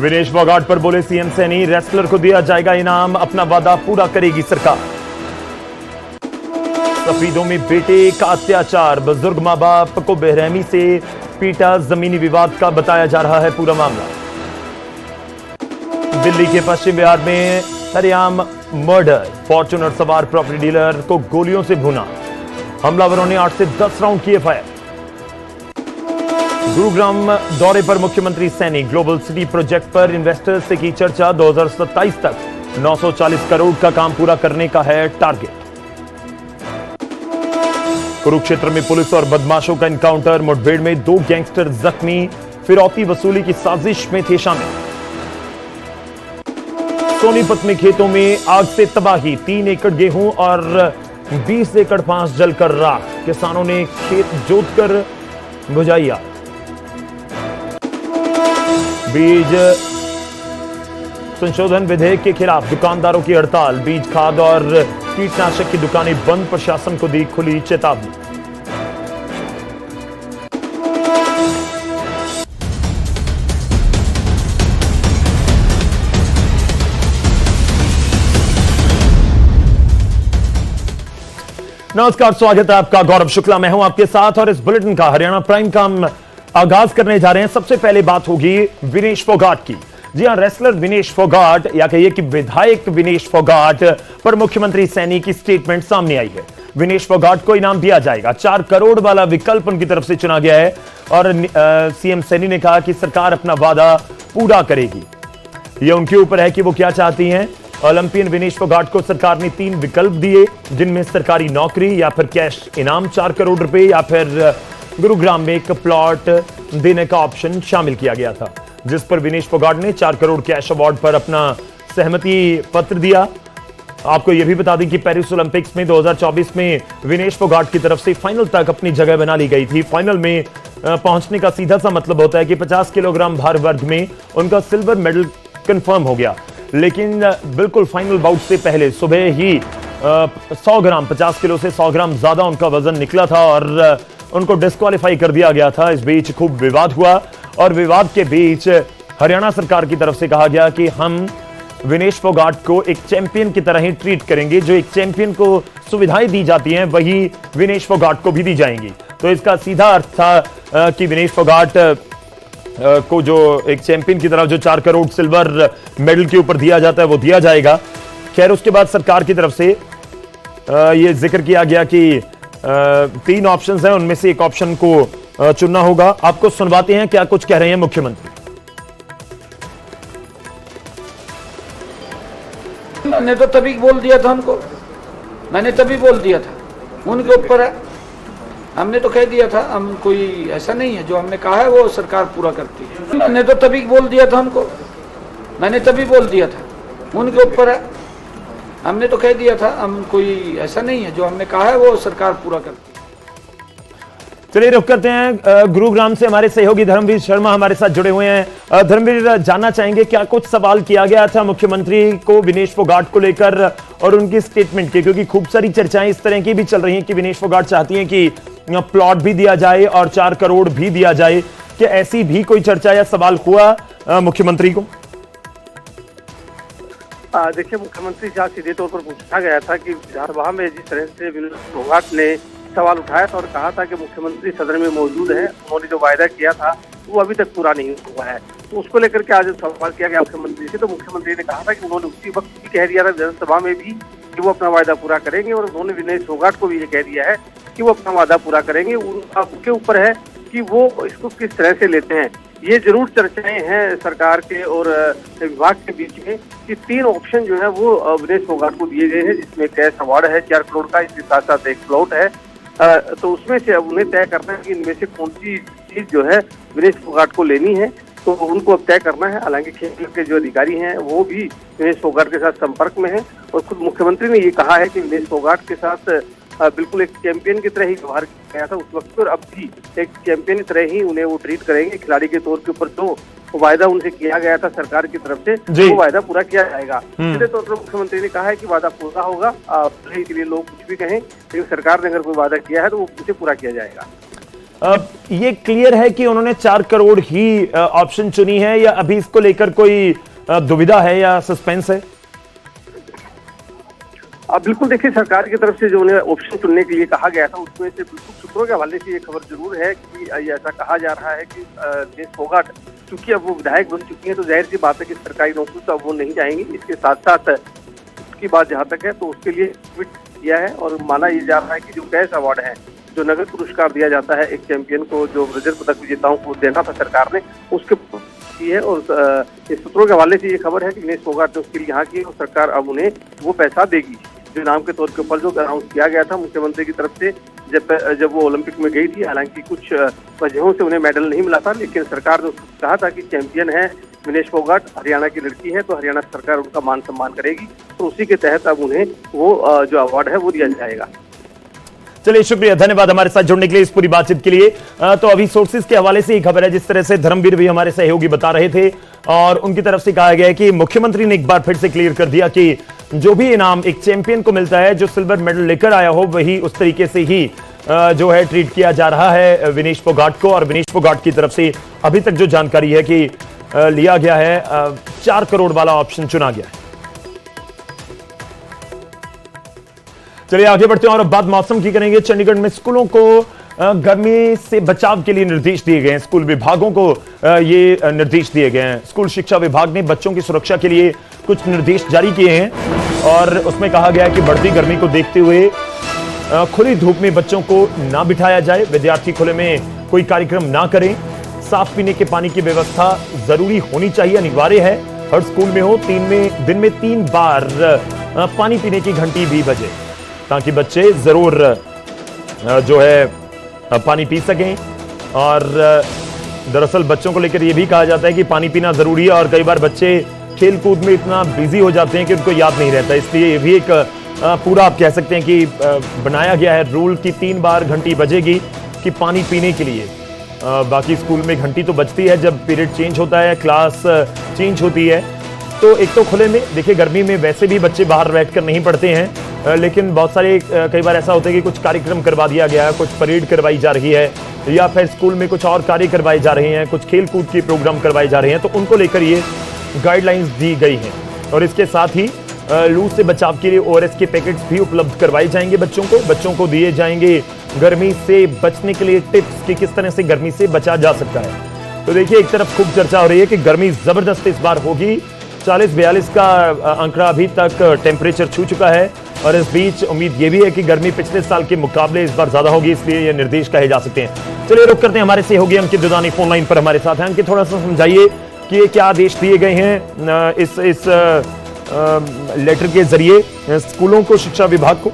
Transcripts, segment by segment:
विनेश फोगाट पर बोले CM Saini, wrestler को दिया जाएगा इनाम, अपना वादा पूरा करेगी सरकार। सफीदों में बेटे का अत्याचार, बुजुर्ग मां बाप को बेरहमी से पीटा, जमीनी विवाद का बताया जा रहा है पूरा मामला। दिल्ली के पश्चिम बिहार में सरेआम मर्डर, फॉर्च्यूनर सवार प्रॉपर्टी डीलर को गोलियों से भूना, हमलावरों ने 8 से 10 राउंड किए फायर। गुरुग्राम दौरे पर मुख्यमंत्री सैनी, ग्लोबल सिटी प्रोजेक्ट पर इन्वेस्टर्स से की चर्चा, 2027 तक 940 करोड़ का काम पूरा करने का है टारगेट। कुरुक्षेत्र में पुलिस और बदमाशों का एनकाउंटर, मुठभेड़ में 2 गैंगस्टर जख्मी, फिरौती वसूली की साजिश में थे शामिल। सोनीपत में खेतों में आग से तबाही, 3 एकड़ गेहूं और 20 एकड़ फांस जलकर राख, किसानों ने खेत जोतकर बुझाई आग। बीज संशोधन विधेयक के खिलाफ दुकानदारों की हड़ताल, बीज खाद और कीटनाशक की दुकानें बंद, प्रशासन को दी खुली चेतावनी। नमस्कार, स्वागत है आपका। गौरव शुक्ला मैं हूं आपके साथ और इस बुलेटिन का हरियाणा प्राइम का हम आगाज करने जा रहे हैं। सबसे पहले बात होगी विनेश फोगाट की। जी हां, रेसलर विनेश फोगाट या कहिए कि विधायक विनेश फोगाट पर मुख्यमंत्री सैनी की स्टेटमेंट सामने आई है। विनेश फोगाट को इनाम दिया जाएगा, 4 करोड़ वाला विकल्प उनकी तरफ से चुना गया है और सीएम सैनी ने कहा कि सरकार अपना वादा पूरा करेगी। यह उनके ऊपर है कि वो क्या चाहती हैं। ओलंपियन विनेश फोगाट को सरकार ने 3 विकल्प दिए, जिनमें सरकारी नौकरी या फिर कैश इनाम 4 करोड़ रुपए या फिर गुरुग्राम में एक प्लॉट देने का ऑप्शन शामिल किया गया था, जिस पर विनेश फोगाट ने 4 करोड़ कैश अवार्ड पर अपना सहमति पत्र दिया। आपको यह भी बता दें कि पेरिस ओलंपिक्स में 2024 में विनेश फोगाट की तरफ से फाइनल तक अपनी जगह बना ली गई थी। फाइनल में पहुंचने का सीधा सा मतलब होता है कि 50 किलोग्राम भार वर्ग में उनका सिल्वर मेडल कंफर्म हो गया, लेकिन बिल्कुल फाइनल बाउट से पहले सुबह ही 100 ग्राम 50 किलो से 100 ग्राम ज्यादा उनका वजन निकला था और उनको डिस्क्वालीफाई कर दिया गया था। इस बीच खूब विवाद हुआ और विवाद के बीच हरियाणा सरकार की तरफ से कहा गया कि हम विनेश फोगाट को एक चैंपियन की तरह ही ट्रीट करेंगे, जो एक चैंपियन को सुविधाएं दी जाती हैं वही विनेश फोगाट को भी दी जाएंगी। तो इसका सीधा अर्थ था कि विनेश फोगाट को जो एक चैंपियन की तरफ जो 4 करोड़ सिल्वर मेडल के ऊपर दिया जाता है वो दिया जाएगा। खैर, उसके बाद सरकार की तरफ से ये जिक्र किया गया कि 3 ऑप्शंस हैं, उनमें से एक ऑप्शन को चुनना होगा। आपको सुनवाते हैं क्या कुछ कह रहे हैं मुख्यमंत्री। मैंने तो तभी बोल दिया था उनको, मैंने तभी बोल दिया था, उनके ऊपर है। हमने तो कह दिया था, हम कोई ऐसा नहीं है, जो हमने कहा है वो सरकार पूरा करती है। मैंने तो तभी बोल दिया था उनको, मैंने तभी बोल दिया था, उनके ऊपर है। हमने तो कह दिया था, हम कोई ऐसा नहीं है, जो हमने कहा है वो सरकार पूरा करती है। चलिए रुक करते हैं गुरुग्राम से। हमारे सहयोगी धर्मवीर शर्मा हमारे साथ जुड़े हुए हैं। धर्मवीर, जानना चाहेंगे क्या कुछ सवाल किया गया था मुख्यमंत्री को विनेश फोगाट को लेकर और उनकी स्टेटमेंट के, क्योंकि खूब सारी चर्चाएं इस तरह की भी चल रही हैं कि विनेश फोगाट चाहती हैं कि प्लॉट भी दिया जाए और 4 करोड़ भी दिया जाए। क्या ऐसी भी कोई चर्चा या सवाल हुआ मुख्यमंत्री को? देखिए, मुख्यमंत्री से सीधे तौर पर पूछा गया था कि विधानसभा में जिस तरह से विनेश फोगाट ने सवाल उठाया था और कहा था कि मुख्यमंत्री सदन में मौजूद है, उन्होंने जो वायदा किया था वो अभी तक पूरा नहीं हुआ है, तो उसको लेकर के आज सवाल किया गया मुख्यमंत्री से। तो मुख्यमंत्री ने कहा था कि उन्होंने उसी वक्त भी कह दिया था विधानसभा में भी कि वो अपना वायदा पूरा करेंगे और उन्होंने विनेश फोगाट को भी ये कह दिया है कि वो अपना वादा पूरा करेंगे। उनके ऊपर है कि वो इसको किस तरह से लेते हैं। ये जरूर चर्चाएं हैं सरकार के और विभाग के बीच में कि 3 ऑप्शन जो है वो विनेश फोगाट को दिए गए हैं, जिसमें कैश अवार्ड है 4 करोड़ का, इसके साथ साथ एक प्लॉट है। तो उसमें से अब उन्हें तय करना है कि इनमें से कौन सी चीज जो है विनेश फोगाट को लेनी है, तो उनको अब तय करना है। हालांकि खेल के जो अधिकारी हैं वो भी विनेश फोगाट के साथ संपर्क में हैं और खुद मुख्यमंत्री ने ये कहा है कि विनेश फोगाट के साथ बिल्कुल एक चैंपियन की तरह ही व्यवहार किया गया था उस वक्त पर, अब भी एक चैंपियन की तरह ही उन्हें वो ट्रीट करेंगे। खिलाड़ी के तौर के ऊपर जो वायदा उनसे किया गया था सरकार की तरफ से, वो वायदा पूरा किया जाएगा। सीधे तौर पर मुख्यमंत्री ने कहा है कि वादा पूरा होगा, भले के लिए लोग कुछ भी कहें, लेकिन सरकार ने अगर कोई वादा किया है तो वो उसे पूरा किया जाएगा। ये क्लियर है कि उन्होंने 4 करोड़ ही ऑप्शन चुनी है, या अभी इसको लेकर कोई दुविधा है या सस्पेंस है? अब बिल्कुल देखिए, सरकार की तरफ से जो उन्हें ऑप्शन चुनने के लिए कहा गया था उसमें से बिल्कुल सूत्रों के हवाले से ये खबर जरूर है कि ऐसा कहा जा रहा है कि दिनेश फोगाट चूंकि अब वो विधायक बन चुकी है तो जाहिर सी बात है कि सरकारी नौकरी तो अब वो नहीं जाएंगी। इसके साथ साथ उसकी बात जहाँ तक है तो उसके लिए ट्वीट किया है और माना ये जा रहा है कि जो कैश अवार्ड है, जो नगद पुरस्कार दिया जाता है एक चैंपियन को, जो रजत पदक विजेताओं को देना था सरकार ने, उसके की है। और इस सूत्रों के हवाले से ये खबर है कि दिनेश फोगाट ने उसके लिए यहाँ की और सरकार अब उन्हें वो पैसा देगी जो इनाम के तौर के ऊपर जो अनाउंस किया गया था मुख्यमंत्री की तरफ से जब वो ओलंपिक में गई थी। हालांकि कुछ वजहों से उन्हें मेडल नहीं मिला था, लेकिन सरकार ने कहा था कि चैंपियन है विनेश फोगाट, हरियाणा की लड़की है तो हरियाणा सरकार उनका मान सम्मान करेगी, तो उसी के तहत अब उन्हें वो जो अवार्ड है वो दिया जाएगा। चलिए, शुक्रिया, धन्यवाद हमारे साथ जुड़ने के लिए, इस पूरी बातचीत के लिए। तो अभी सोर्सेज के हवाले से ये खबर है, जिस तरह से धर्मवीर भी हमारे सहयोगी बता रहे थे और उनकी तरफ से कहा गया है कि मुख्यमंत्री ने एक बार फिर से क्लियर कर दिया कि जो भी इनाम एक चैंपियन को मिलता है, जो सिल्वर मेडल लेकर आया हो, वही उस तरीके से ही जो है ट्रीट किया जा रहा है विनेश फोगाट को। और विनेश फोगाट की तरफ से अभी तक जो जानकारी है कि लिया गया है 4 करोड़ वाला ऑप्शन चुना गया है। चलिए आगे बढ़ते हैं और अब बात मौसम की करेंगे। चंडीगढ़ में स्कूलों को गर्मी से बचाव के लिए निर्देश दिए गए हैं। स्कूल विभागों को ये निर्देश दिए गए हैं। स्कूल शिक्षा विभाग ने बच्चों की सुरक्षा के लिए कुछ निर्देश जारी किए हैं और उसमें कहा गया है कि बढ़ती गर्मी को देखते हुए खुली धूप में बच्चों को ना बिठाया जाए, विद्यार्थी खुले में कोई कार्यक्रम ना करें, साफ पीने के पानी की व्यवस्था जरूरी होनी चाहिए, अनिवार्य है। हर स्कूल में हो दिन में 3 बार पानी पीने की घंटी भी बजे, ताकि बच्चे जरूर जो है पानी पी सकें। और दरअसल बच्चों को लेकर यह भी कहा जाता है कि पानी पीना जरूरी है और कई बार बच्चे खेल कूद में इतना बिजी हो जाते हैं कि उनको याद नहीं रहता, इसलिए ये भी एक पूरा आप कह सकते हैं कि बनाया गया है रूल कि 3 बार घंटी बजेगी कि पानी पीने के लिए। बाकी स्कूल में घंटी तो बजती है जब पीरियड चेंज होता है, क्लास चेंज होती है। तो एक तो खुले में देखिए, गर्मी में वैसे भी बच्चे बाहर बैठकर नहीं पढ़ते हैं, लेकिन बहुत सारे कई बार ऐसा होता है कि कुछ कार्यक्रम करवा दिया गया है, कुछ परेड करवाई जा रही है या फिर स्कूल में कुछ और कार्य करवाए जा रहे हैं, कुछ खेल कूद के प्रोग्राम करवाए जा रहे हैं, तो उनको लेकर ये गाइडलाइंस दी गई हैं। और इसके साथ ही लू से बचाव के लिए ORS के पैकेट्स भी उपलब्ध करवाए जाएंगे बच्चों को दिए जाएंगे गर्मी से बचने के लिए टिप्स कि किस तरह से गर्मी से बचा जा सकता है। तो देखिए, एक तरफ खूब चर्चा हो रही है कि गर्मी जबरदस्त इस बार होगी, 40-42 का आंकड़ा अभी तक टेम्परेचर छू चुका है और इस बीच उम्मीद ये भी है कि गर्मी पिछले साल के मुकाबले इस बार ज्यादा होगी, इसलिए ये निर्देश कहे जा सकते हैं। चलिए रुक करते हैं, हमारे सहयोगी अंकित दुदानी फोन लाइन पर हमारे साथ हैं। अंकित, थोड़ा सा समझाइए कि ये क्या आदेश दिए गए हैं इस लेटर के जरिए स्कूलों को, शिक्षा विभाग को?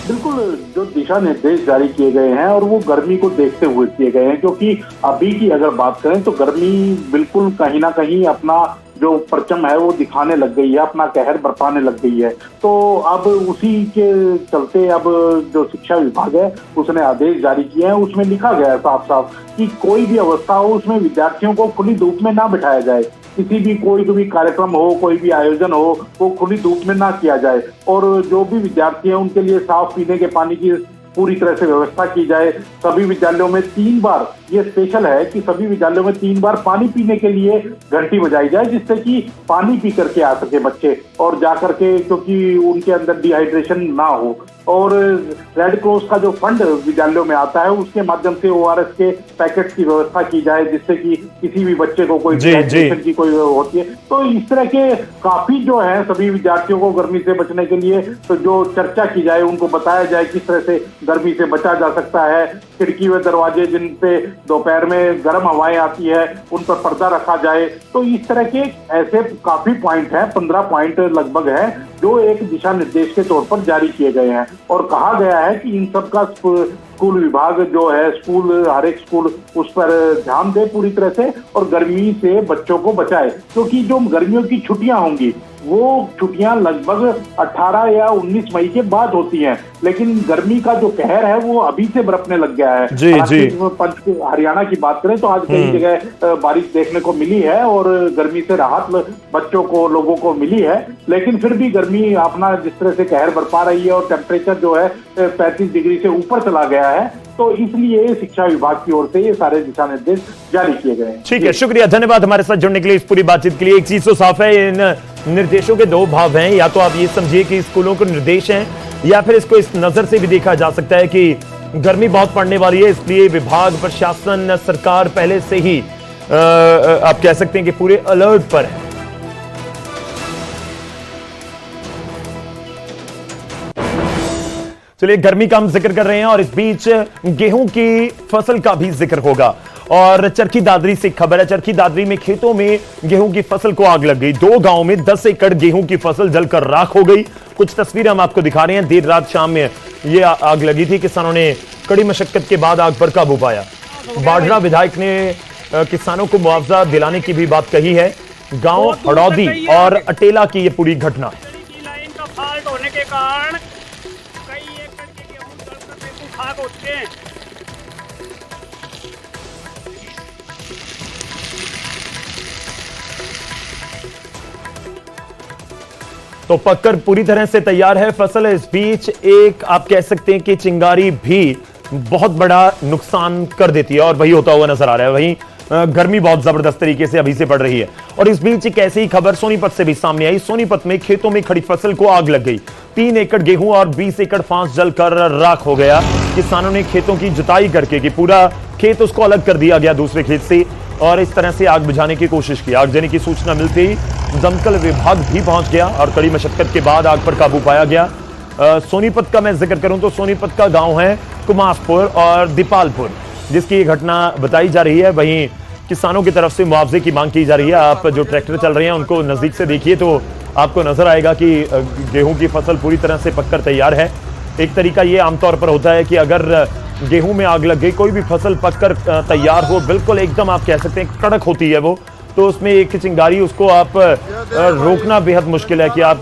बिल्कुल, जो दिशा निर्देश जारी किए गए हैं और वो गर्मी को देखते हुए किए गए हैं, क्योंकि अभी की अगर बात करें तो गर्मी बिल्कुल कहीं ना कहीं अपना जो परचम है वो दिखाने लग गई है, अपना कहर बरपाने लग गई है। तो अब उसी के चलते अब जो शिक्षा विभाग है उसने आदेश जारी किए हैं, उसमें लिखा गया है साफ साफ कि कोई भी अवस्था हो उसमें विद्यार्थियों को खुली धूप में ना बिठाया जाए। किसी भी कोई भी कार्यक्रम हो, कोई भी आयोजन हो, वो खुली धूप में ना किया जाए और जो भी विद्यार्थी हैं उनके लिए साफ पीने के पानी की पूरी तरह से व्यवस्था की जाए। सभी विद्यालयों में 3 बार, ये स्पेशल है कि सभी विद्यालयों में 3 बार पानी पीने के लिए घंटी बजाई जाए, जिससे कि पानी पी करके आ सके बच्चे और जा करके, क्योंकि उनके अंदर डिहाइड्रेशन ना हो। और रेड क्रॉस का जो फंड विद्यालयों में आता है उसके माध्यम से ORS के पैकेट की व्यवस्था की जाए, जिससे कि किसी भी बच्चे को कोई डिहाइड्रेशन की कोई होती है। तो इस तरह के काफी जो है सभी विद्यार्थियों को गर्मी से बचने के लिए तो जो चर्चा की जाए, उनको बताया जाए किस तरह से गर्मी से बचा जा सकता है। खिड़की व दरवाजे जिनसे दोपहर में गर्म हवाएं आती है उन पर पर्दा रखा जाए। तो इस तरह के ऐसे काफी पॉइंट हैं, 15 पॉइंट लगभग है जो एक दिशा निर्देश के तौर पर जारी किए गए हैं और कहा गया है कि इन सब का स्कूल विभाग जो है, हर एक स्कूल उस पर ध्यान दे पूरी तरह से और गर्मी से बच्चों को बचाए। क्योंकि जो गर्मियों की छुट्टियां होंगी वो छुट्टियां लगभग 18 या 19 मई के बाद होती हैं, लेकिन गर्मी का जो कहर है वो अभी से बरपने लग गया है। जी। हरियाणा की बात करें तो आज कई जगह बारिश देखने को मिली है और गर्मी से राहत बच्चों को, लोगों को मिली है, लेकिन फिर भी गर्मी अपना जिस तरह से कहर बरपा रही है और टेम्परेचर जो है 35 डिग्री से ऊपर चला गया है, तो इसलिए शिक्षा विभाग की ओर से ये सारे दिशा निर्देश जारी किए गए हैं। ठीक है, शुक्रिया, धन्यवाद हमारे साथ जुड़ने के लिए, इस पूरी बातचीत के लिए। एक चीज तो साफ है, इन निर्देशों के दो भाव हैं, या तो आप ये समझिए कि स्कूलों को निर्देश हैं, या फिर इसको इस नजर से भी देखा जा सकता है कि गर्मी बहुत पड़ने वाली है, इसलिए विभाग, प्रशासन, सरकार पहले से ही आप कह सकते हैं कि पूरे अलर्ट पर है। चलिए, गर्मी का हम जिक्र कर रहे हैं और इस बीच गेहूं की फसल का भी जिक्र होगा। और चरखी दादरी से खबर है, चरखी दादरी में खेतों में गेहूं की फसल को आग लग गई। 2 गांव में 10 एकड़ गेहूं की फसल जलकर राख हो गई। कुछ तस्वीरें हम आपको दिखा रहे हैं। देर रात शाम में यह आग लगी थी। किसानों ने कड़ी मशक्कत के बाद आग पर काबू पाया। बाढ़रा विधायक ने किसानों को मुआवजा दिलाने की भी बात कही है। गांव हड़ौदी और अटेला की यह पूरी घटना है। लाइन का फॉल्ट होने के कारण कई एकड़ के गेहूं जलकर बेकूफ खाक होते हैं। तो पककर पूरी तरह से तैयार है फसल। इस बीच एक आप कह सकते हैं कि चिंगारी भी बहुत बड़ा नुकसान कर देती है और वही होता हुआ नजर आ रहा है। वहीं गर्मी बहुत जबरदस्त तरीके से अभी से पड़ रही है। और इस बीच एक ऐसी ही खबर सोनीपत से भी सामने आई। सोनीपत में खेतों में खड़ी फसल को आग लग गई। 3 एकड़ गेहूं और 20 एकड़ फांस जलकर राख हो गया। किसानों ने खेतों की जुताई करके कि पूरा खेत उसको अलग कर दिया गया दूसरे खेत से, और इस तरह से आग बुझाने की कोशिश की। आगजनी की सूचना मिलते ही दमकल विभाग भी पहुंच गया और कड़ी मशक्कत के बाद आग पर काबू पाया गया। सोनीपत का मैं जिक्र करूं तो सोनीपत का गांव है कुमासपुर और दीपालपुर, जिसकी घटना बताई जा रही है। वहीं किसानों की तरफ से मुआवजे की मांग की जा रही है। आप जो ट्रैक्टर चल रहे हैं उनको नजदीक से देखिए तो आपको नजर आएगा कि गेहूं की फसल पूरी तरह से पककर तैयार है। एक तरीका ये आमतौर पर होता है कि अगर गेहूं में आग लग गई, कोई भी फसल पककर तैयार हो, बिल्कुल एकदम आप कह सकते हैं कड़क होती है वो, तो उसमें एक चिंगारी, उसको आप रोकना बेहद मुश्किल है कि आप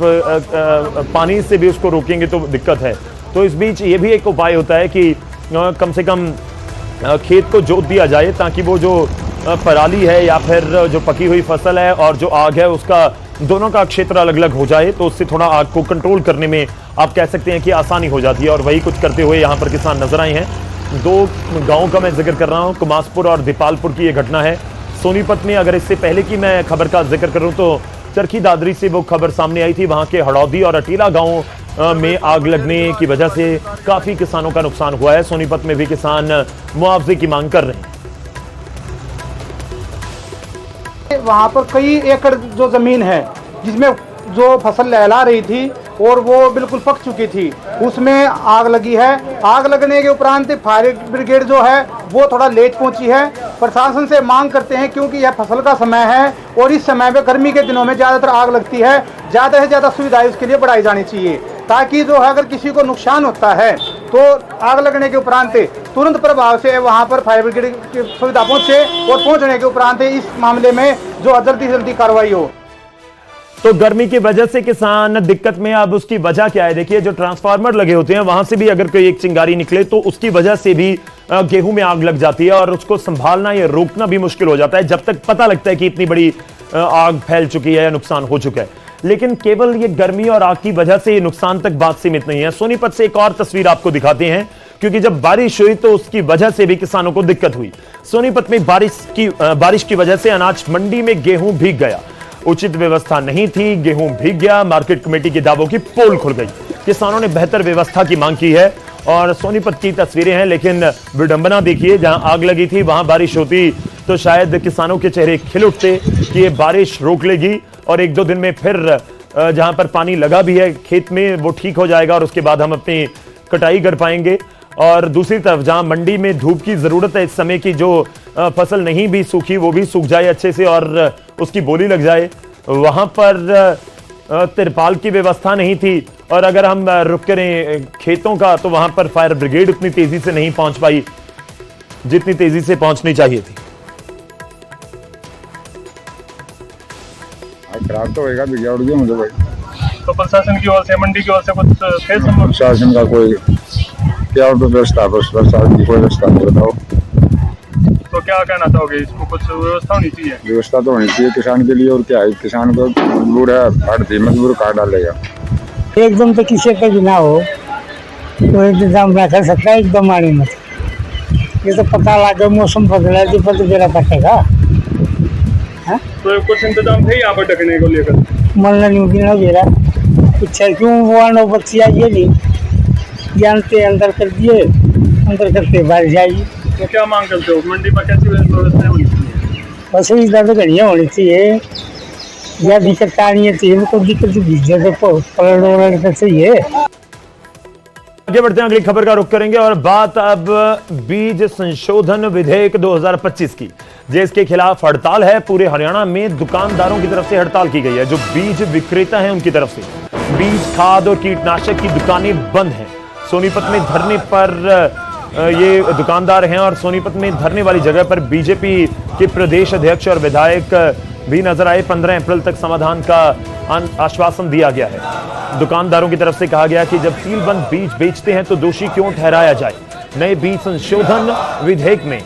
पानी से भी उसको रोकेंगे तो दिक्कत है। तो इस बीच ये भी एक उपाय होता है कि कम से कम खेत को जोत दिया जाए, ताकि वो जो पराली है या फिर जो पकी हुई फसल है और जो आग है उसका दोनों का क्षेत्र अलग अलग हो जाए, तो उससे थोड़ा आग को कंट्रोल करने में आप कह सकते हैं कि आसानी हो जाती है। और वही कुछ करते हुए यहाँ पर किसान नजर आए हैं। 2 गाँव का मैं जिक्र कर रहा हूँ, कुमासपुर और दीपालपुर की ये घटना है। सोनीपत में अगर इससे पहले की मैं खबर का जिक्र करूं तो चरखी दादरी से वो खबर सामने आई थी। वहां के हड़ौदी और अटीला गांव में आग लगने की वजह से काफी किसानों का नुकसान हुआ है। सोनीपत में भी किसान मुआवजे की मांग कर रहे हैं। वहाँ पर कई एकड़ जो जमीन है जिसमें जो फसल लहला रही थी और वो बिल्कुल पक चुकी थी, उसमें आग लगी है। आग लगने के उपरांत फायर ब्रिगेड जो है वो थोड़ा लेट पहुंची है। प्रशासन से मांग करते हैं, क्योंकि यह फसल का समय है और इस समय में गर्मी के दिनों में ज़्यादातर आग लगती है, ज़्यादा से ज़्यादा सुविधाएं उसके लिए बढ़ाई जानी चाहिए, ताकि जो है अगर किसी को नुकसान होता है तो आग लगने के उपरांत तुरंत प्रभाव से वहाँ पर फायर ब्रिगेड की सुविधा पहुँचे और पहुँचने के उपरांत इस मामले में जो जल्दी से जल्दी कार्रवाई हो। तो गर्मी की वजह से किसान दिक्कत में, अब उसकी वजह क्या है? देखिए, जो ट्रांसफार्मर लगे होते हैं वहां से भी अगर कोई एक चिंगारी निकले तो उसकी वजह से भी गेहूं में आग लग जाती है और उसको संभालना या रोकना भी मुश्किल हो जाता है, जब तक पता लगता है कि इतनी बड़ी आग फैल चुकी है या नुकसान हो चुका है। लेकिन केवल ये गर्मी और आग की वजह से नुकसान तक बात सीमित नहीं है। सोनीपत से एक और तस्वीर आपको दिखाते हैं, क्योंकि जब बारिश हुई तो उसकी वजह से भी किसानों को दिक्कत हुई। सोनीपत में बारिश की वजह से अनाज मंडी में गेहूं भीग गया। उचित व्यवस्था नहीं थी, गेहूं भीग गया। मार्केट कमेटी के दावों की पोल खुल गई। किसानों ने बेहतर व्यवस्था की मांग की है और सोनीपत की तस्वीरें हैं। लेकिन विडंबना देखिए, जहां आग लगी थी वहां बारिश होती तो शायद किसानों के चेहरे खिल उठते कि ये बारिश रोक लेगी और 1-2 दिन में फिर जहां पर पानी लगा भी है खेत में वो ठीक हो जाएगा और उसके बाद हम अपनी कटाई कर पाएंगे। और दूसरी तरफ जहां मंडी में धूप की जरूरत है इस समय की, जो फसल नहीं भी सूखी वो भी सूख जाए अच्छे से और उसकी बोली लग जाए, वहां पर तिरपाल की व्यवस्था नहीं थी। और अगर हम रुक करें खेतों का तो वहां पर फायर ब्रिगेड उतनी तेजी से नहीं पहुंच पाई जितनी तेजी से पहुंचनी चाहिए थी। खराब तो होएगा, बिगड़ गया मुझे भाई। तो प्रशासन की ओर से, मंडी की ओर से कुछ थे? प्रशासन का कोई क्या व्यवस्था, बस प्रशासन की कोई व्यवस्था नहीं बताओ। तो क्या कहना चाहोगे, इसको कुछ व्यवस्था होनी चाहिए? व्यवस्था तो होनी चाहिए किसान के लिए, और क्या है, किसान को मजबूर है, हर मजबूर काट डालेगा। एकदम तो किसी का भी ना हो तो इंतजाम ना कर सकता है, एकदम आने मत ये तो पता लगा मौसम बदला है, तो बेरा बटेगा। तो कुछ इंतजाम थे यहाँ पर ढकने को लेकर? मन नहीं ना बेरा कुछ है, क्यों वो नौबत आई है नहीं जानते, अंदर कर दिए, अंदर करके बाहर जाइए। तो क्या मांग करते हो? मंडी पर कैसी व्यवस्था होनी चाहिए? बस इधर तो घड़िया होनी चाहिए, या दिक्कत आनी चाहिए, कोई दिक्कत जगह पलट चाहिए। आगे बढ़ते हैं, अगली खबर का रुख करेंगे और बात अब बीज संशोधन विधेयक 2025 की, जिसके खिलाफ हड़ताल है। पूरे हरियाणा में दुकानदारों की तरफ से हड़ताल की गई है। जो बीज विक्रेता हैं उनकी तरफ से बीज, खाद और कीटनाशक की दुकानें बंद हैं। सोनीपत में धरने पर ये दुकानदार हैं और सोनीपत में धरने वाली जगह पर बीजेपी के प्रदेश अध्यक्ष और विधायक भी नजर आए। 15 अप्रैल तक समाधान का आश्वासन दिया गया है। दुकानदारों की तरफ से कहा गया कि जब सीलबंद बीज बेचते हैं तो दोषी क्यों ठहराया जाए। नए बीज संशोधन विधेयक में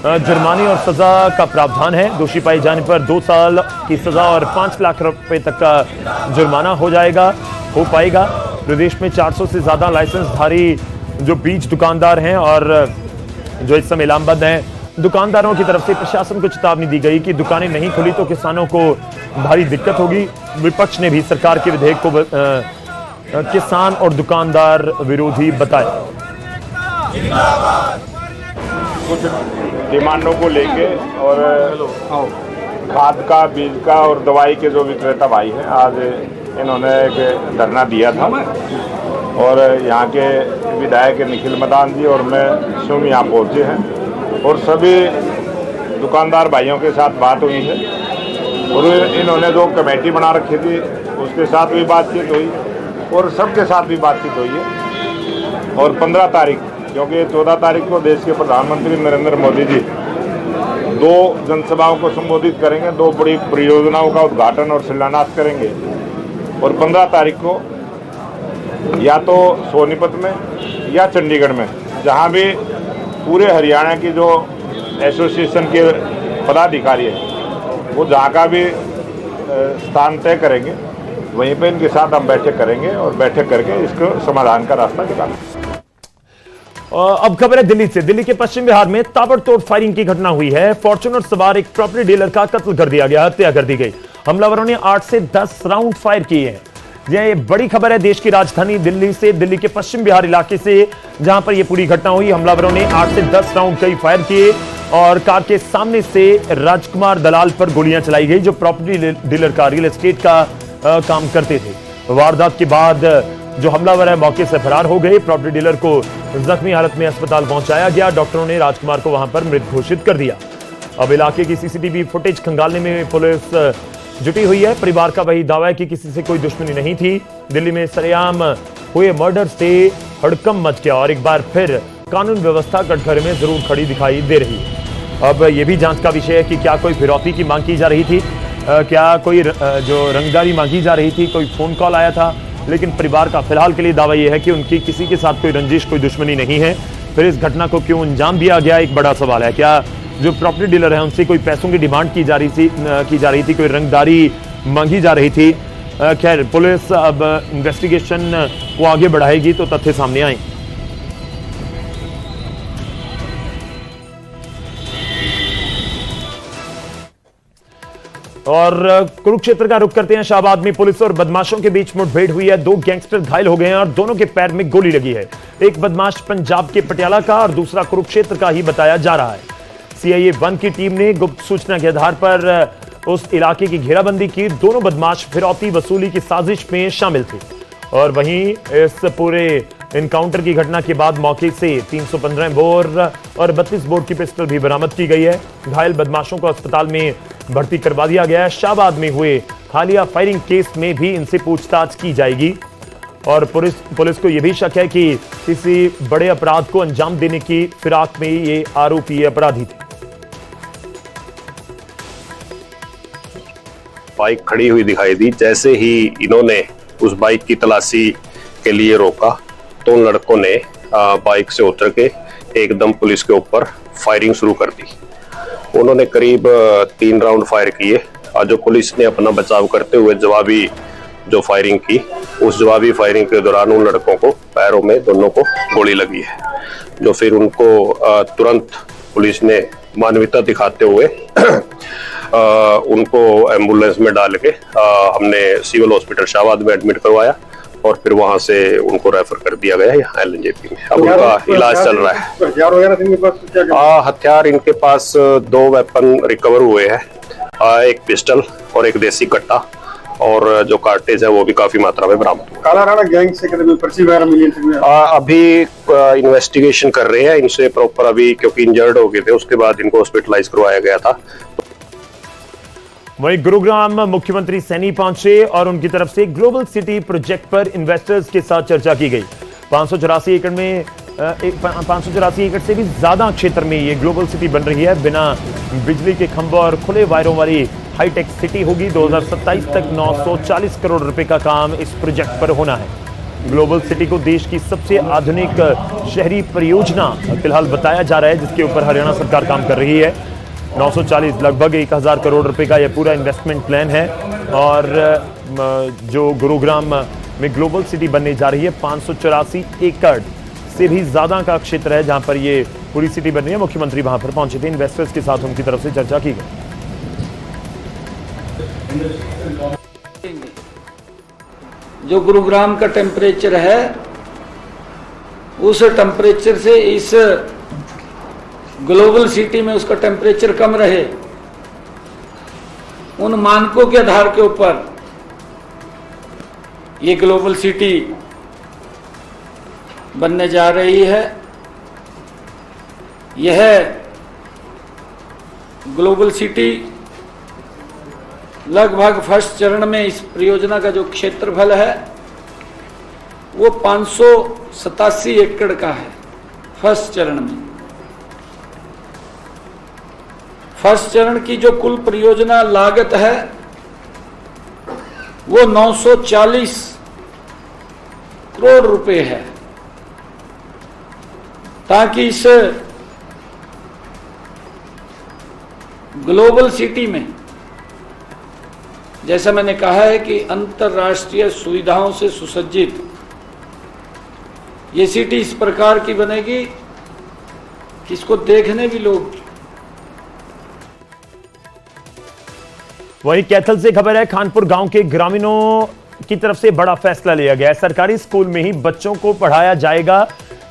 जुर्माने और सजा का प्रावधान है। दोषी पाए जाने पर 2 साल की सजा और 5 लाख रुपए तक का जुर्माना हो पाएगा। प्रदेश में 400 से ज्यादा लाइसेंसधारी जो बीज दुकानदार हैं और जो इस समय लामबंद हैं। दुकानदारों की तरफ से प्रशासन को चेतावनी दी गई कि दुकानें नहीं खुली तो किसानों को भारी दिक्कत होगी। विपक्ष ने भी सरकार के विधेयक को किसान और दुकानदार विरोधी बताया। कुछ डिमांडों को लेके और खाद का, बीज का और दवाई के जो विक्रेता भाई हैं, आज इन्होंने एक धरना दिया था और यहाँ के विधायक निखिल मदान जी और मैं स्वयं यहाँ पहुँचे हैं और सभी दुकानदार भाइयों के साथ बात हुई है और इन्होंने जो कमेटी बना रखी थी उसके साथ भी बातचीत हुई और सबके साथ भी बातचीत हुई है। और 15 तारीख, क्योंकि 14 तारीख को देश के प्रधानमंत्री नरेंद्र मोदी जी 2 जनसभाओं को संबोधित करेंगे, 2 बड़ी परियोजनाओं का उद्घाटन और शिलान्यास करेंगे और 15 तारीख को या तो सोनीपत में या चंडीगढ़ में, जहां भी पूरे हरियाणा की जो एसोसिएशन के पदाधिकारी हैं वो जहां का भी स्थान तय करेंगे वहीं पे इनके साथ हम बैठक करेंगे और बैठक करके इसको समाधान का रास्ता निकालेंगे। अब खबर है दिल्ली से। दिल्ली के पश्चिम बिहार में ताबड़तोड़ फायरिंग की घटना हुई है। फॉर्च्यूनर सवार एक प्रॉपर्टी डीलर का कत्ल कर दिया गया, हत्या कर दी गई। हमलावरों ने 8 से 10 राउंड फायर किए हैं। ये बड़ी खबर है देश की राजधानी दिल्ली से, दिल्ली के पश्चिम बिहार इलाके से, जहां पर यह पूरी घटना हुई। हमलावरों ने 8 से 10 राउंड कई फायर किए और कार के सामने से राजकुमार दलाल पर गोलियां चलाई गई, जो प्रॉपर्टी डीलर का, रियल एस्टेट का काम करते थे। वारदात के बाद जो हमलावर है मौके से फरार हो गए। प्रॉपर्टी डीलर को जख्मी हालत में अस्पताल पहुंचाया गया। डॉक्टरों ने राजकुमार को वहां पर मृत घोषित कर दिया। अब इलाके की सीसीटीवी फुटेज खंगालने में पुलिस जुटी हुई है। परिवार का वही दावा है कि किसी से कोई दुश्मनी नहीं थी। दिल्ली में सरेआम हुए मर्डर से हड़कंप मच गया और एक बार फिर कानून व्यवस्था कटघरे में जरूर खड़ी दिखाई दे रही है। अब यह भी जांच का विषय है कि क्या कोई फिरौती की मांग की जा रही थी, क्या कोई जो रंगदारी मांगी जा रही थी, कोई फोन कॉल आया था। लेकिन परिवार का फिलहाल के लिए दावा यह है कि उनकी किसी के साथ कोई रंजिश, कोई दुश्मनी नहीं है। फिर इस घटना को क्यों अंजाम दिया गया, एक बड़ा सवाल है। क्या जो प्रॉपर्टी डीलर है उनसे कोई पैसों की डिमांड की जा रही थी, कोई रंगदारी मांगी जा रही थी। खैर, पुलिस अब इन्वेस्टिगेशन को आगे बढ़ाएगी तो तथ्य सामने आएंगे। और कुरुक्षेत्र का रुख करते हैं। शाहबाद में पुलिस और बदमाशों के बीच मुठभेड़ हुई है। 2 गैंगस्टर घायल हो गए हैं और दोनों के पैर में गोली लगी है। एक बदमाश पंजाब के पटियाला का और दूसरा कुरुक्षेत्र का ही बताया जा रहा है। सीआईए 1 की टीम ने गुप्त सूचना के आधार पर उस इलाके की घेराबंदी की। दोनों बदमाश फिरौती वसूली की साजिश में शामिल थे। और वहीं इस पूरे एनकाउंटर की घटना के बाद मौके से 315 बोर और 32 बोर की पिस्टल भी बरामद की गई है। घायल बदमाशों को अस्पताल में भर्ती करवा दिया गया है। शाहबाद में हुए हालिया फायरिंग केस में भी इनसे पूछताछ की जाएगी और पुलिस को यह भी शक है कि किसी बड़े अपराध को अंजाम देने की फिराक में ये आरोपी अपराधी थे। बाइक खड़ी हुई दिखाई दी। जैसे ही इन्होंने उस बाइक की तलाशी के लिए रोका तो उन लड़कों ने बाइक से उतर के एकदम पुलिस के ऊपर फायरिंग शुरू कर दी। उन्होंने करीब 3 राउंड फायर किए। जो पुलिस ने अपना बचाव करते हुए जवाबी जो फायरिंग की, उस जवाबी फायरिंग के दौरान उन लड़कों को पैरों में दोनों को गोली लगी है, जो फिर उनको तुरंत पुलिस ने मानवता दिखाते हुए उनको एम्बुलेंस में डाल के हमने सिविल हॉस्पिटल शाहबाद में एडमिट करवाया और फिर वहां से उनको रेफर कर दिया गया यहाँ LNJP में। अब उनका इलाज चल रहा है। हथियार वगैरह इनके पास हथियार इनके पास 2 वेपन रिकवर हुए हैं, एक पिस्टल और एक देसी कट्टा, और जो कार्टेज है वो भी काफी मात्रा में बरामद हुआ। काला राणा गैंग से पर्ची वगैरह मिली? अभी इन्वेस्टिगेशन कर रहे हैं इनसे प्रॉपर, अभी क्योंकि इंजर्ड हो गए थे, उसके बाद इनको हॉस्पिटलाइज करवाया गया था। वहीं गुरुग्राम मुख्यमंत्री सैनी पहुंचे और उनकी तरफ से ग्लोबल सिटी प्रोजेक्ट पर इन्वेस्टर्स के साथ चर्चा की गई। 584 एकड़ में 584 एकड़ से भी ज्यादा क्षेत्र में ये ग्लोबल सिटी बन रही है। बिना बिजली के खंभों और खुले वायरों वाली हाईटेक सिटी होगी। 2027 तक 940 करोड़ रुपए का काम इस प्रोजेक्ट पर होना है। ग्लोबल सिटी को देश की सबसे आधुनिक शहरी परियोजना फिलहाल बताया जा रहा है, जिसके ऊपर हरियाणा सरकार काम कर रही है। 940 लगभग 1000 करोड़ रुपए का यह पूरा इन्वेस्टमेंट प्लान है। और जो गुरुग्राम में ग्लोबल सिटी बनने जा रही है, 584 एकड़ से भी ज्यादा का क्षेत्र है जहां पर ये पूरी सिटी बन रही है। मुख्यमंत्री वहां पर पहुंचे थे, इन्वेस्टर्स के साथ उनकी तरफ से चर्चा की गई। जो गुरुग्राम का टेम्परेचर है, उस टेम्परेचर से इस ग्लोबल सिटी में उसका टेम्परेचर कम रहे, उन मानकों के आधार के ऊपर ये ग्लोबल सिटी बनने जा रही है। यह ग्लोबल सिटी लगभग फर्स्ट चरण में इस परियोजना का जो क्षेत्रफल है वो 587 एकड़ का है। फर्स्ट चरण में, फर्स्ट चरण की जो कुल परियोजना लागत है वो 940 करोड़ रुपए है, ताकि इस ग्लोबल सिटी में, जैसा मैंने कहा है कि अंतर्राष्ट्रीय सुविधाओं से सुसज्जित ये सिटी इस प्रकार की बनेगी कि इसको देखने भी लोग। वहीं कैथल से खबर है, खानपुर गांव के ग्रामीणों की तरफ से बड़ा फैसला लिया गया है। सरकारी स्कूल में ही बच्चों को पढ़ाया जाएगा,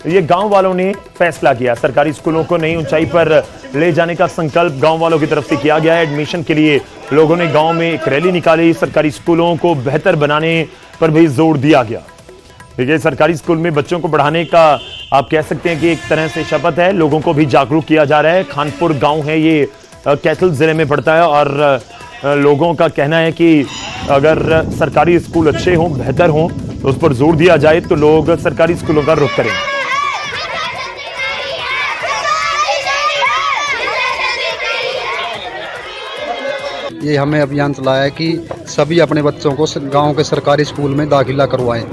ये गांव वालों ने फैसला किया। सरकारी स्कूलों को नई ऊंचाई पर ले जाने का संकल्प गांव वालों की तरफ से किया गया है। एडमिशन के लिए लोगों ने गांव में एक रैली निकाली। सरकारी स्कूलों को बेहतर बनाने पर भी जोर दिया गया। देखिए, सरकारी स्कूल में बच्चों को पढ़ाने का आप कह सकते हैं कि एक तरह से शपथ है। लोगों को भी जागरूक किया जा रहा है। खानपुर गांव है, ये कैथल जिले में पड़ता है और लोगों का कहना है कि अगर सरकारी स्कूल अच्छे हों, बेहतर हों, तो उस पर जोर दिया जाए तो लोग सरकारी स्कूलों का रुख करेंगे। ये हमें अभियान चलाया है कि सभी अपने बच्चों को गांव के सरकारी स्कूल में दाखिला करवाएं।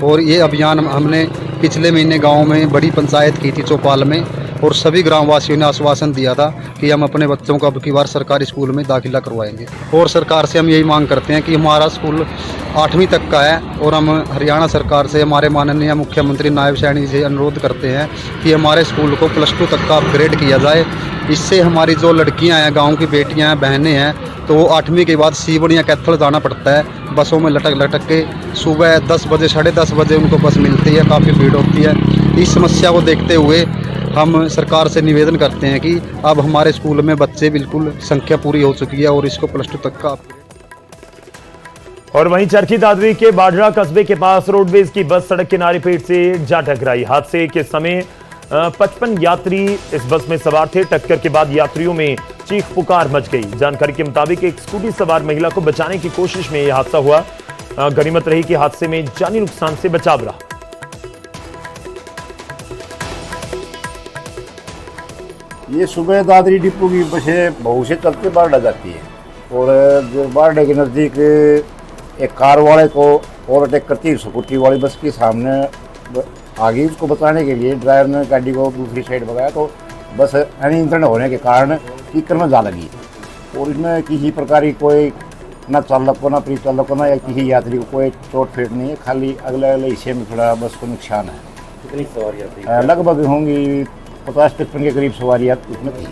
और ये अभियान हमने पिछले महीने गांव में बड़ी पंचायत की थी चौपाल में, और सभी ग्रामवासियों ने आश्वासन दिया था कि हम अपने बच्चों को अब की बार सरकारी स्कूल में दाखिला करवाएंगे। और सरकार से हम यही मांग करते हैं कि हमारा स्कूल 8वीं तक का है, और हम हरियाणा सरकार से, हमारे माननीय मुख्यमंत्री नायब सैनी से अनुरोध करते हैं कि हमारे स्कूल को +2 तक का अपग्रेड किया जाए। इससे हमारी जो लड़कियां हैं, गांव की बेटियां हैं, बहनें हैं, तो वो 8वीं के बाद सीवण या कैथल जाना पड़ता है बसों में लटक लटक के। सुबह 10 बजे 10:30 बजे उनको बस मिलती है, काफ़ी भीड़ होती है। इस समस्या को देखते हुए हम सरकार से निवेदन करते हैं कि अब हमारे स्कूल में बच्चे बिल्कुल संख्या पूरी हो चुकी है और इसको +2 तक का। और वहीं चरखी दादरी के बाडरा कस्बे के पास रोडवेज की बस सड़क किनारे पेड़ से जा टकराई। हादसे के समय 55 यात्री इस बस में सवार थे। टक्कर के बाद यात्रियों में चीख पुकार मच गई। जानकारी के मुताबिक एक स्कूटी सवार महिला को बचाने की कोशिश में यह हादसा हुआ। गनीमत रही कि हादसे में जानी नुकसान से बचाव रहा। ये सुबह दादरी डिपो की बसें बहु से चलते बारडा जाती है, और जो बारडे के नज़दीक एक कार वाले को ओवरटेक करती है स्कूटी वाली बस के सामने आगे। उसको बचाने के लिए ड्राइवर ने गाड़ी को दूसरी साइड भगाया, तो बस अनियंत्रण होने के कारण कीकर में जा लगी, और इसमें किसी प्रकार की कोई ना चालक को, ना परिचालक को, ना या किसी यात्री को कोई चोट फेट नहीं है। खाली अगले अगले हिस्से में थोड़ा बस को नुकसान है। कितनी सवारियाँ थी? लगभग होंगी 50-55 के करीब सवारियाँ उसमें थी।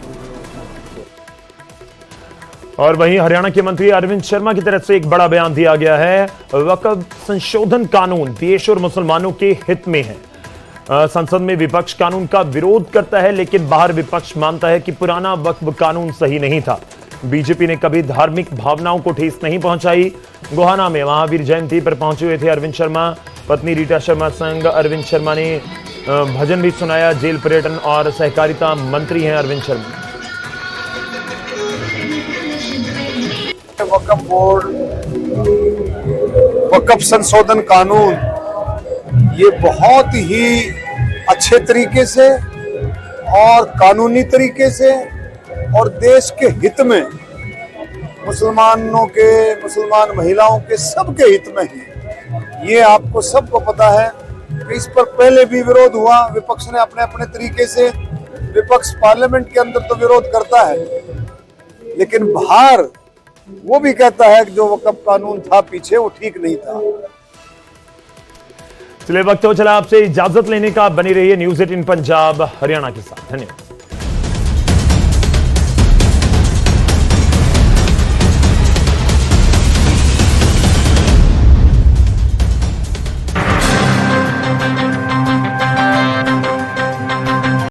और वहीं हरियाणा के मंत्री अरविंद शर्मा की तरफ से एक बड़ा बयान दिया गया है। वक्फ संशोधन कानून देश और मुसलमानों के हित में है। संसद में विपक्ष कानून का विरोध करता है, लेकिन बाहर विपक्ष मानता है कि पुराना वक्फ कानून सही नहीं था। बीजेपी ने कभी धार्मिक भावनाओं को ठेस नहीं पहुंचाई। गोहाना में महावीर जयंती पर पहुंचे हुए थे अरविंद शर्मा। पत्नी रीटा शर्मा संग अरविंद शर्मा ने भजन भी सुनाया। जेल, पर्यटन और सहकारिता मंत्री हैं अरविंद शर्मा। वक्फ बोर्ड, वक्फ संशोधन कानून, ये बहुत ही अच्छे तरीके से और कानूनी तरीके से और देश के हित में, मुसलमानों के, मुसलमान महिलाओं के, सबके हित में है। ये आपको सबको पता है कि इस पर पहले भी विरोध हुआ। विपक्ष ने अपने अपने तरीके से, विपक्ष पार्लियामेंट के अंदर तो विरोध करता है, लेकिन बाहर वो भी कहता है कि जो वक्फ कानून था पीछे वो ठीक नहीं था। चलिए वक्त हो चला आपसे इजाजत लेने का। बनी रहिए न्यूज़ 18 पंजाब हरियाणा के साथ। धन्यवाद।